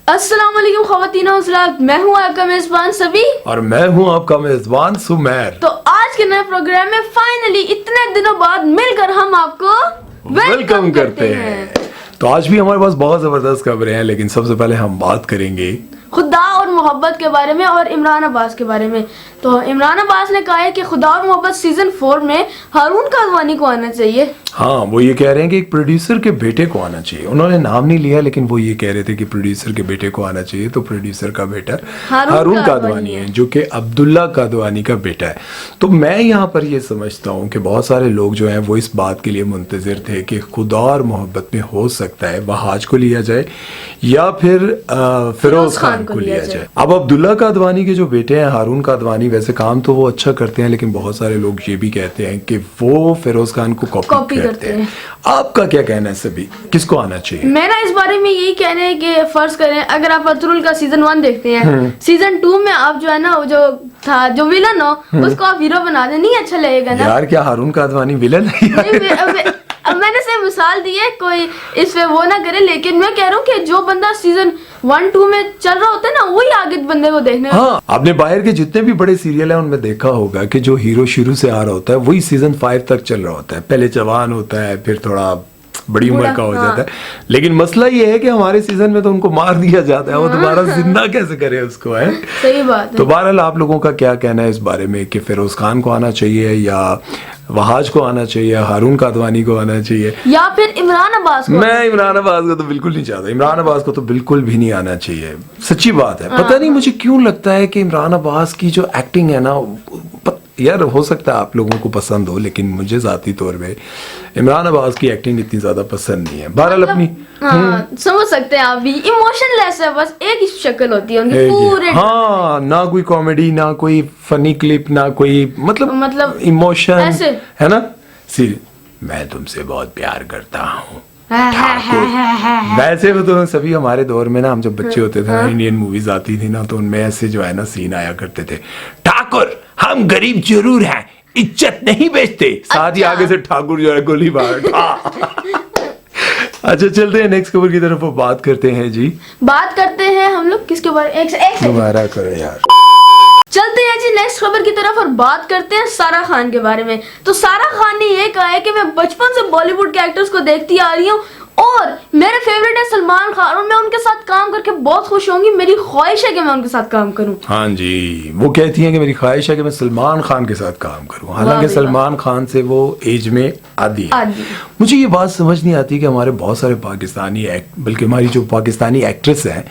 السلام علیکم خواتین و حضرات، میں ہوں آپ کا میزبان سبی اور میں ہوں آپ کا میزبان سمیر۔ تو آج کے نئے پروگرام میں فائنلی اتنے دنوں بعد مل کر ہم آپ کو ویلکم کرتے ہیں۔ تو آج بھی ہمارے پاس بہت زبردست خبریں ہیں، لیکن سب سے پہلے ہم بات کریں گے خدا اور محبت کے بارے میں اور عمران عباس کے بارے میں۔ تو عمران عباس نے کہا ہے کہ خدا اور محبت سیزن 4 میں ہارون کادوانی کو آنا چاہیے۔ ہاں، وہ یہ کہہ رہے ہیں کہ ایک پروڈیوسر کے بیٹے کو آنا چاہیے۔ انہوں نے نام نہیں لیا، لیکن وہ یہ کہہ رہے تھے کہ پروڈیوسر کے بیٹے کو آنا چاہیے۔ تو پروڈیوسر کا بیٹا ہارون کادوانی ہے، جو کہ عبداللہ کادوانی کا بیٹا ہے۔ تو میں یہاں پر یہ سمجھتا ہوں کہ بہت سارے لوگ جو ہیں وہ اس بات کے لیے منتظر تھے کہ خدا اور محبت میں ہو سکتا ہے وہاج کو لیا جائے یا پھر فیروز خان کو لیا جائے۔ اب عبداللہ کادوانی کے جو بیٹے ہیں ہارون کادوانی، ویسے کام تو وہ اچھا کرتے ہیں، لیکن بہت سارے لوگ یہ بھی کہتے ہیں کہ وہ فیروز خان کو کاپی کرتے ہیں۔ آپ کا کیا کہنا ہے سبھی، کس کو آنا چاہیے؟ میرا اس بارے میں یہی کہنا ہے کہ فرض کریں اگر آپ اترول کا سیزن 1 دیکھتے ہیں، سیزن 2 میں آپ جو ہے نا جو تھا جو ویلن ہو اس کو آپ ہیرو بنا دیں، نہیں اچھا لگے گا نا یار؟ کیا ہارون کادوانی ویلن ہے؟ میں نے سے مثال دی ہے، کوئی اس پہ وہ نہ کرے، لیکن میں کہہ رہا ہوں کہ جو بندہ سیزن 1-2 میں چل رہا ہوتا ہے نا وہی آگے بندے کو دیکھنے۔ ہاں، آپ نے باہر کے جتنے بھی بڑے سیریل ہیں ان میں دیکھا ہوگا کہ جو ہیرو شروع سے آ رہا ہوتا ہے وہی سیزن 5 تک چل رہا ہوتا ہے۔ پہلے جوان ہوتا ہے، پھر تھوڑا بڑی عمر کا ہو جاتا ہے، لیکن مسئلہ یہ ہے کہ ہمارے سیزن میں تو ان کو مار دیا جاتا ہے، وہ دوبارہ زندہ کیسے کرے اس کو، ہے؟ صحیح بات ہے۔ تو بہرحال آپ لوگوں کا کیا کہنا ہے اس بارے میں کہ فیروز خان کو آنا چاہیے یا وہاج کو آنا چاہیے، ہارون کادوانی کو آنا چاہیے یا پھر عمران عباس کو؟ میں عمران عباس کو تو بالکل نہیں چاہتا، عمران عباس کو تو بالکل بھی نہیں آنا چاہیے، سچی بات ہے۔ پتہ نہیں مجھے کیوں لگتا ہے کہ عمران عباس کی جو ایکٹنگ ہے نا، یار ہو سکتا ہے آپ لوگوں کو پسند ہو، لیکن مجھے ذاتی طور پہ عمران عباس کی ایکٹنگ اتنی زیادہ پسند نہیں ہے۔ بہرحال اپنی سمجھ سکتے ہیں آپ بھی، ایموشن لیس ہے، بس ایک ہی شکل ہوتی ہے ان کی پورے۔ ہاں، نہ کوئی کامیڈی، نہ کوئی فنی کلپ، نہ کوئی مطلب ایموشن ہے نا۔ میں تم سے بہت پیار کرتا ہوں ویسے وہ تو سبھی ہمارے دور میں نا، ہم جب بچے ہوتے تھے نا، انڈین موویز آتی تھی نا، تو ان میں ایسے جو ہے نا سین آیا کرتے تھے، ٹھاکر ہم غریب ضرور ہیں عزت نہیں بیچتے، ساتھ ہی آگے سے ٹھاکر جو ہے گولی مار۔ اچھا چلتے ہیں نیکسٹ خبر کی طرف، بات کرتے ہیں جی، بات کرتے ہیں ہم لوگ کس کے بارے؟ ایک دوبارہ کرو یار۔ چلتے ہیں جی نیکسٹ خبر کی طرف اور بات کرتے ہیں سارہ خان کے بارے میں۔ تو سارہ خان نے یہ کہا ہے کہ میں بچپن سے بالی ووڈ کے ایکٹرز کو دیکھتی آ رہی ہوں اور میرے فیوریٹ ہے سلمان خان، اور میں ان کے ساتھ کام کر کے بہت خوش ہوں گی، میری خواہش ہے کہ میں ان کے ساتھ کام کروں۔ ہاں جی، وہ کہتی ہیں کہ میری خواہش ہے کہ میں سلمان خان کے ساتھ کام کروں، حالانکہ سلمان خان سے وہ ایج میں آدھی ہے۔ مجھے یہ بات سمجھ نہیں آتی کہ ہمارے بہت سارے پاکستانی بلکہ ہماری جو پاکستانی ایکٹریس ہیں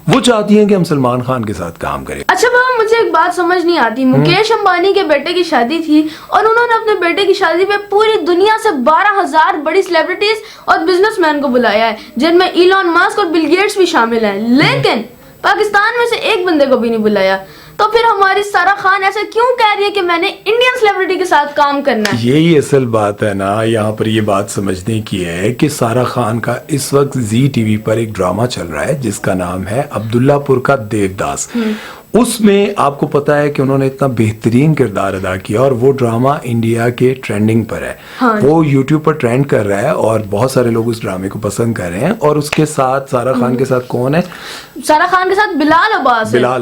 وہ چاہتی ہیں کہ ہم سلمان خان کے ساتھ کام کریں۔ اچھا بابا، مجھے ایک بات سمجھ نہیں آتی، مکیش امبانی کے بیٹے کی شادی تھی اور انہوں نے اپنے بیٹے کی شادی پہ پوری دنیا سے 12,000 بڑی سیلیبریٹیز اور بزنس مین کو بلایا ہے، جن میں ایلون ماسک اور بل گیٹس بھی شامل ہیں، لیکن پاکستان میں سے ایک بندے کو بھی نہیں بلایا۔ تو پھر ہماری سارہ خان ایسا کیوں کہہ رہی ہے کہ میں نے انڈین سیلیبریٹی کے ساتھ کام کرنا ہے؟ یہی اصل بات ہے نا، یہاں پر یہ بات سمجھنے کی ہے کہ سارہ خان کا اس وقت زی ٹی وی پر ایک ڈرامہ چل رہا ہے جس کا نام ہے عبداللہ پور کا دیوداس۔ اس میں آپ کو پتا ہے کہ انہوں نے اتنا بہترین کردار ادا کیا اور وہ ڈرامہ انڈیا کے ٹرینڈنگ پر ہے، وہ یوٹیوب پر ٹرینڈ کر رہا ہے اور بہت سارے لوگ اس ڈرامے کو پسند کر رہے ہیں۔ اور اس کے ساتھ سارہ خان کے ساتھ کون ہے؟ سارہ خان کے ساتھ بلال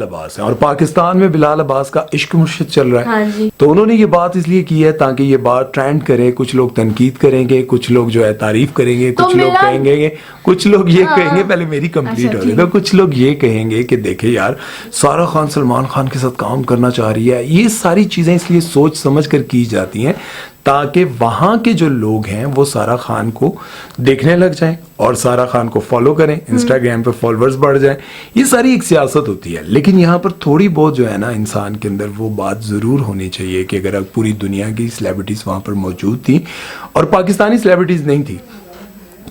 عباس ہے، اور پاکستان میں بلال عباس کا عشق مرشد چل رہا ہے۔ تو انہوں نے یہ بات اس لیے کی ہے تاکہ یہ بات ٹرینڈ کرے، کچھ لوگ تنقید کریں گے، کچھ لوگ جو ہے تعریف کریں گے، کچھ لوگ کہیں گے، کچھ لوگ یہ کہیں گے، پہلے میری کمپلیٹ ہو رہی ہے، کچھ لوگ یہ کہیں گے کہ دیکھیں یار سارہ خان سلمان خان کے ساتھ کام کرنا چاہ رہی ہے۔ یہ ساری چیزیں اس لیے سوچ سمجھ کر کی جاتی ہیں تاکہ وہاں کے جو لوگ ہیں وہ سارہ خان کو دیکھنے لگ جائیں اور سارہ خان کو فالو کریں، انسٹاگرام پہ فالوورز بڑھ جائیں۔ یہ ساری ایک سیاست ہوتی ہے، لیکن یہاں پر تھوڑی بہت جو ہے نا انسان کے اندر وہ بات ضرور ہونی چاہیے کہ اگر پوری دنیا کی سیلیبریٹیز وہاں پر موجود تھیں اور پاکستانی سیلیبریٹیز نہیں تھی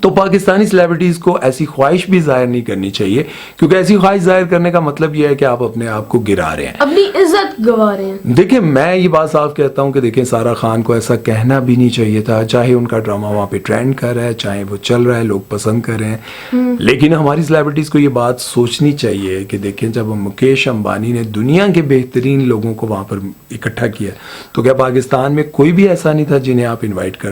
تو پاکستانی سیلیبریٹیز کو ایسی خواہش بھی ظاہر نہیں کرنی چاہیے، کیونکہ ایسی خواہش ظاہر کرنے کا مطلب یہ ہے کہ آپ اپنے آپ کو گرا رہے ہیں، اپنی عزت گوا رہے ہیں۔ دیکھیں میں یہ بات صاف کہتا ہوں کہ دیکھیں سارہ خان کو ایسا کہنا بھی نہیں چاہیے تھا، چاہے ان کا ڈرامہ وہاں پہ ٹرینڈ کر رہا ہے، چاہے وہ چل رہا ہے، لوگ پسند کر رہے ہیں، لیکن ہماری سیلیبریٹیز کو یہ بات سوچنی چاہیے کہ دیکھیں جب مکیش امبانی نے دنیا کے بہترین لوگوں کو وہاں پر اکٹھا کیا تو کیا پاکستان میں کوئی بھی ایسا نہیں تھا جنہیں آپ انوائٹ کر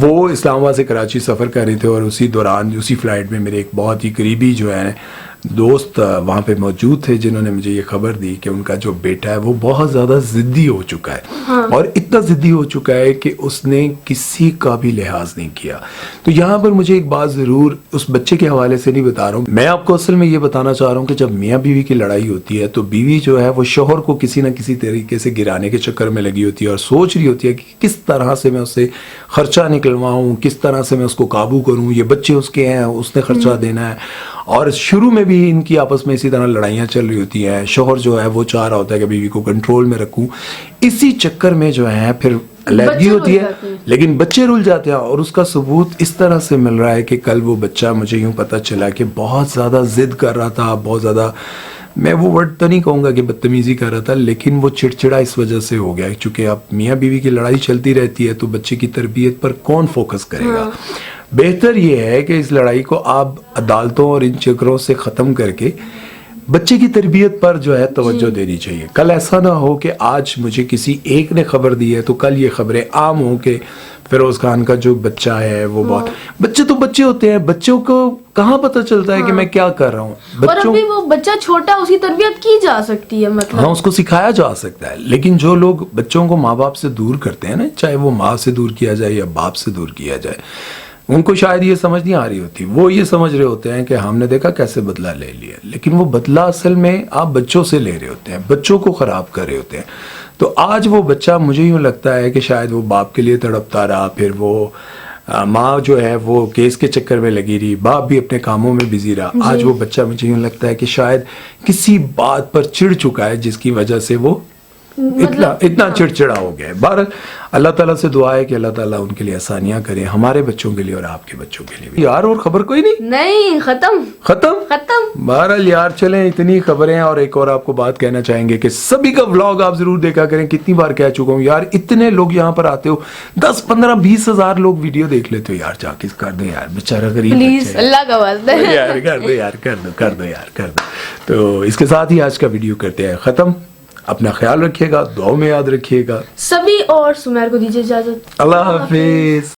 وہ اسلام آباد سے کراچی سفر کر رہے تھے اور اسی دوران اسی فلائٹ میں میرے ایک بہت ہی قریبی جو ہے دوست وہاں پہ موجود تھے جنہوں نے مجھے یہ خبر دی کہ ان کا جو بیٹا ہے وہ بہت زیادہ ضدی ہو چکا ہے اور اتنا ضدی ہو چکا ہے کہ اس نے کسی کا بھی لحاظ نہیں کیا. تو یہاں پر مجھے ایک بات ضرور اس بچے کے حوالے سے نہیں بتا رہا ہوں, میں آپ کو اصل میں یہ بتانا چاہ رہا ہوں کہ جب میاں بیوی کی لڑائی ہوتی ہے تو بیوی جو ہے وہ شوہر کو کسی نہ کسی طریقے سے گرانے کے چکر میں لگی ہوتی ہے اور سوچ رہی ہوتی ہے کہ کس طرح سے میں اس سے خرچہ نکلواؤں, کس طرح سے میں اس کو قابو کروں, یہ بچے اس کے ہیں, اس نے خرچہ دینا ہے. اور شروع میں بھی ان کی آپس میں اسی طرح لڑائیاں چل رہی ہوتی ہیں. شوہر جو ہے وہ چاہ رہا ہوتا ہے کہ بیوی کو کنٹرول میں رکھوں. اسی چکر میں جو ہے پھر علیحدگی ہوتی ہے, لیکن بچے رول جاتے ہیں. اور اس کا ثبوت اس طرح سے مل رہا ہے کہ کل وہ بچہ مجھے یوں پتہ چلا کہ بہت زیادہ ضد کر رہا تھا, بہت زیادہ, میں وہ ورڈ تو نہیں کہوں گا کہ بدتمیزی کر رہا تھا, لیکن وہ چڑچڑا اس وجہ سے ہو گیا چونکہ اب میاں بیوی کی لڑائی چلتی رہتی ہے تو بچے کی تربیت پر کون فوکس کرے گا. بہتر یہ ہے کہ اس لڑائی کو آپ عدالتوں اور ان چکروں سے ختم کر کے بچے کی تربیت پر جو ہے توجہ دینی چاہیے. کل ایسا نہ ہو کہ آج مجھے کسی ایک نے خبر دی ہے تو کل یہ خبریں عام ہوں کہ فیروز خان کا جو بچہ ہے وہ بہت, بچے تو بچے ہوتے ہیں, بچوں کو کہاں پتہ چلتا ہے کہ میں کیا کر رہا ہوں. اور ابھی وہ بچہ چھوٹا, اس کی تربیت کی جا سکتی ہے, مطلب ہاں اس کو سکھایا جا سکتا ہے. لیکن جو لوگ بچوں کو ماں باپ سے دور کرتے ہیں نا, چاہے وہ ماں سے دور کیا جائے یا باپ سے دور کیا جائے, ان کو شاید یہ سمجھ نہیں آ رہی ہوتی. وہ یہ سمجھ رہے ہوتے ہیں کہ ہم نے دیکھا کیسے بدلہ لے لیا, لیکن وہ بدلہ اصل میں آپ بچوں سے لے رہے ہوتے ہیں, بچوں کو خراب کر رہے ہوتے ہیں. تو آج وہ بچہ مجھے یوں لگتا ہے کہ شاید وہ باپ کے لیے تڑپتا رہا, پھر وہ ماں جو ہے وہ کیس کے چکر میں لگی رہی, باپ بھی اپنے کاموں میں بزی رہا. آج وہ بچہ مجھے یوں لگتا ہے کہ شاید کسی بات پر چڑ چکا ہے جس کی وجہ سے وہ اتنا چڑچڑا ہو گیا ہے. بہرحال اللہ تعالیٰ سے دعا ہے کہ اللہ تعالیٰ ان کے لیے آسانیاں کرے, ہمارے بچوں کے لیے اور آپ کے بچوں کے لیے بھی. یار اور خبر کوئی نہیں, ختم. بہرحال یار چلیں, اتنی خبریں. اور ایک اور آپ کو بات کہنا چاہیں گے کہ سبھی کا ولاگ آپ ضرور دیکھا کریں. کتنی بار کہہ چکا ہوں یار, اتنے لوگ یہاں پر آتے ہو, 10 15 20 ہزار لوگ ویڈیو دیکھ لیتے ہو یار, جا کے کر دو یار, بیچارہ غریب پلیز اللہ کا واسطہ یار کر دو. تو اس کے ساتھ ہی آج کا ویڈیو کرتے ہیں ختم. اپنا خیال رکھیے گا, دعاؤں میں یاد رکھیے گا سبھی, اور سمیر کو دیجیے اجازت. اللہ حافظ.